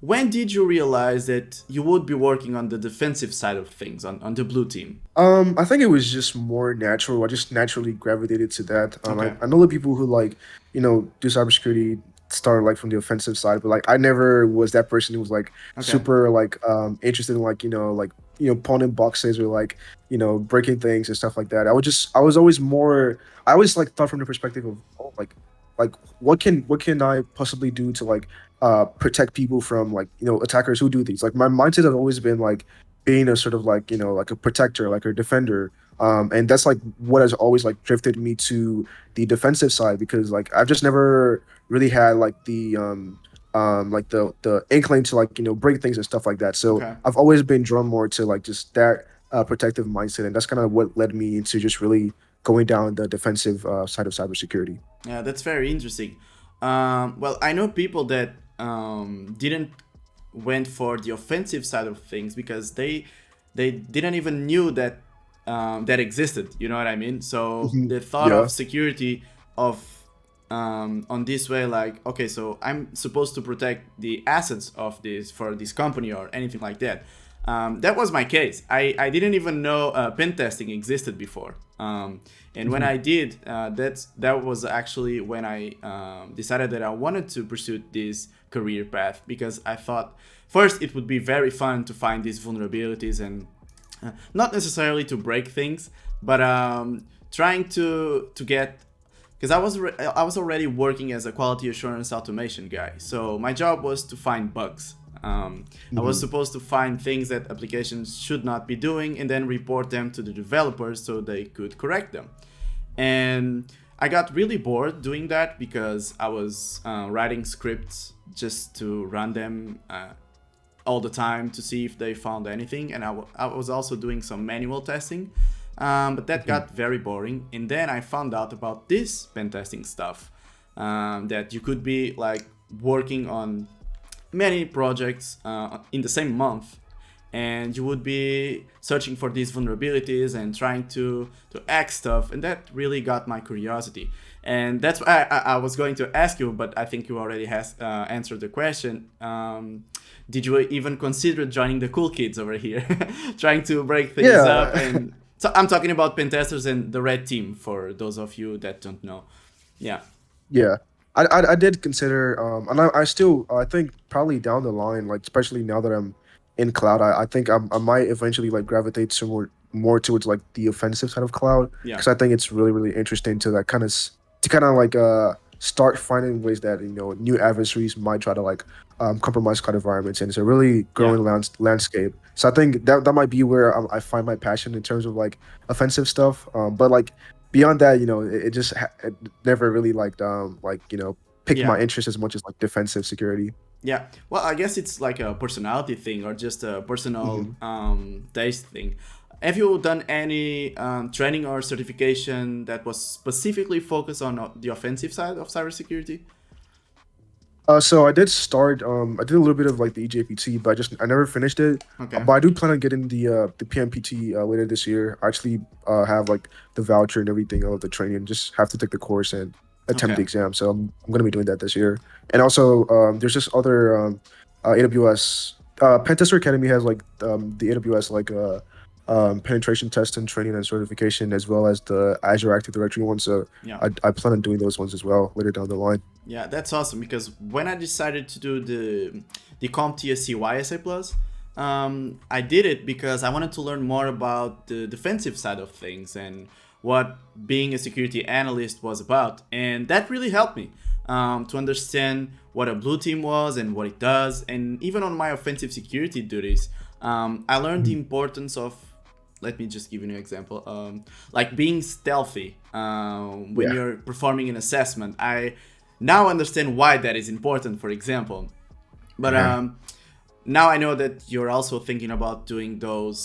When did you realize that you would be working on the defensive side of things on the blue team? I think it was just more natural. I just naturally gravitated to that. Okay. I know the people who do cybersecurity start like from the offensive side, but like I never was that person who was like Okay. super interested in pawning boxes or breaking things and stuff like that. I was always more I always like thought from the perspective of like what can I possibly do to protect people from attackers who do these. Like my mindset has always been like being a sort of like a protector, like a defender. And that's like what has always like drifted me to the defensive side because like I've just never really had the inkling to break things and stuff like that. So Okay. I've always been drawn more to like just that protective mindset, and that's kind of what led me into just really going down the defensive side of cybersecurity. Yeah, that's very interesting. Well, I know people that didn't went for the offensive side of things because they didn't even knew that that existed. You know what I mean? So the thought of Yeah. security of on this way, like, okay, so I'm supposed to protect the assets of this for this company or anything like that. That was my case. I didn't even know pen testing existed before. And when Mhm. I did, that was actually when I decided that I wanted to pursue this career path because I thought first it would be very fun to find these vulnerabilities and not necessarily to break things, but trying to get because I was already working as a quality assurance automation guy. So my job was to find bugs. I was Mhm. supposed to find things that applications should not be doing and then report them to the developers so they could correct them. And I got really bored doing that because I was writing scripts just to run them all the time to see if they found anything. And I was also doing some manual testing, but that Mhm. got very boring. And then I found out about this pen testing stuff that you could be like working on many projects in the same month, and you would be searching for these vulnerabilities and trying to hack stuff, and that really got my curiosity. And that's why I was going to ask you, but I think you already has answered the question. Did you even consider joining the cool kids over here, trying to break things up? Yeah. And so I'm talking about pen testers and the red team for those of you that don't know. Yeah. Yeah, I did consider, and I still I think probably down the line, like especially now that I'm in cloud, I think I might eventually like gravitate more towards like the offensive side of cloud Yeah. because I think it's really interesting to start finding ways that new adversaries might try to compromise cloud environments, and it's a really Yeah. growing landscape. So I think that might be where I find my passion in terms of like offensive stuff. But like beyond that, it never really picked Yeah. my interest as much as like defensive security. Yeah, well, I guess it's like a personality thing or just a personal Hmm. taste thing. Have you done any training or certification that was specifically focused on the offensive side of cybersecurity? So I did start. I did a little bit of like the EJPT, but I never finished it. Okay, But I do plan on getting the PMPT later this year. I actually have like the voucher and everything of the training. Just have to take the course and attempt okay, the exam. So I'm gonna be doing that this year. And also, there's just other AWS. Pentester Academy has like the AWS penetration test and training and certification, as well as the Azure Active Directory one. So yeah. I plan on doing those ones as well later down the line. Yeah, that's awesome because when I decided to do the CompTIA YSA Plus, I did it because I wanted to learn more about the defensive side of things and what being a security analyst was about, and that really helped me to understand what a blue team was and what it does, and even on my offensive security duties, I learned the Mhm. importance of. Let me just give you an example. Like being stealthy when Yeah. you're performing an assessment. I now understand why that is important, for example. But Yeah. now I know that you're also thinking about doing those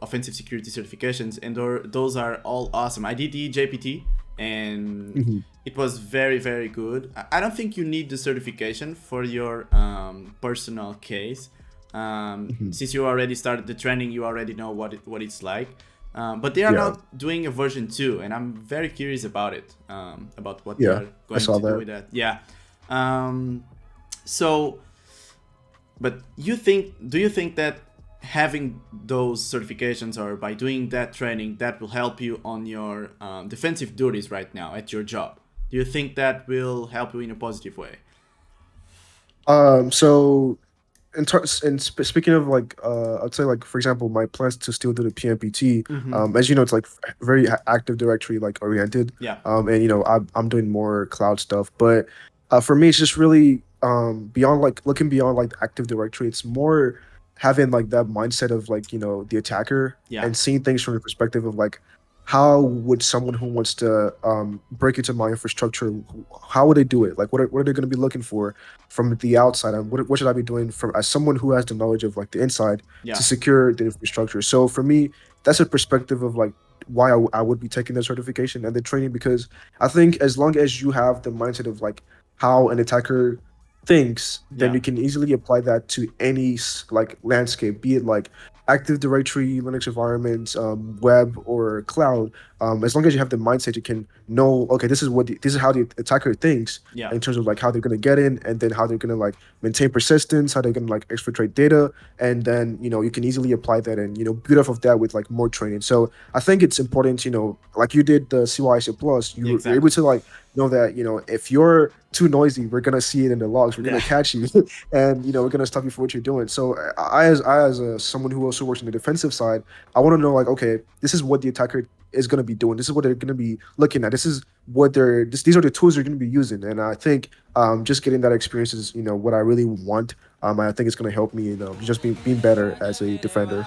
offensive security certifications, and those are all awesome. I did the JPT, and Mhm. it was very good. I don't think you need the certification for your personal case. Mhm. Since you already started the training, you already know what it's like. But they are Yeah. now doing a version 2, and I'm very curious about what they Yeah. are I going saw to do that. with that. Yeah. Um, so But do you think that having those certifications or by doing that training that will help you on your defensive duties right now at your job? Do you think that will help you in a positive way? So speaking of like I'd say like for example my plans to still do the PMPT, Mm-hmm. as you know it's like very active directory like oriented, Yeah. and you know I'm doing more cloud stuff, but for me it's just really beyond like looking beyond like the active directory. It's more having like that mindset of like you know the attacker Yeah. and seeing things from the perspective of like how would someone who wants to break into my infrastructure, how would they do it, like what are they going to be looking for from the outside, and what should I be doing from as someone who has the knowledge of like the inside to Yeah. secure the infrastructure. So for me, that's a perspective of like why I would be taking the certification and the training, because I think as long as you have the mindset of like how an attacker thinks, then Yeah. you can easily apply that to any like landscape, be it like Active Directory, Linux environments, web or cloud. As long as you have the mindset, you can know, okay, this is how the attacker thinks Yeah. in terms of like how they're gonna get in, and then how they're gonna like maintain persistence, how they're gonna like exfiltrate data, and then you know you can easily apply that and you know build off of that with like more training. So I think it's important, you know, like you did the CYC plus, you're able Exactly. to like know that you know if you're too noisy, we're gonna see it in the logs, we're Yeah. gonna catch you, and you know we're gonna stop you for what you're doing. So I as a someone who also works on the defensive side, I want to know like okay, this is what the attacker is going to be doing. This is what they're going to be looking at. This is what these are the tools they're going to be using. And I think just getting that experience is you know what I really want. I think it's going to help me, you know, just being better as a defender.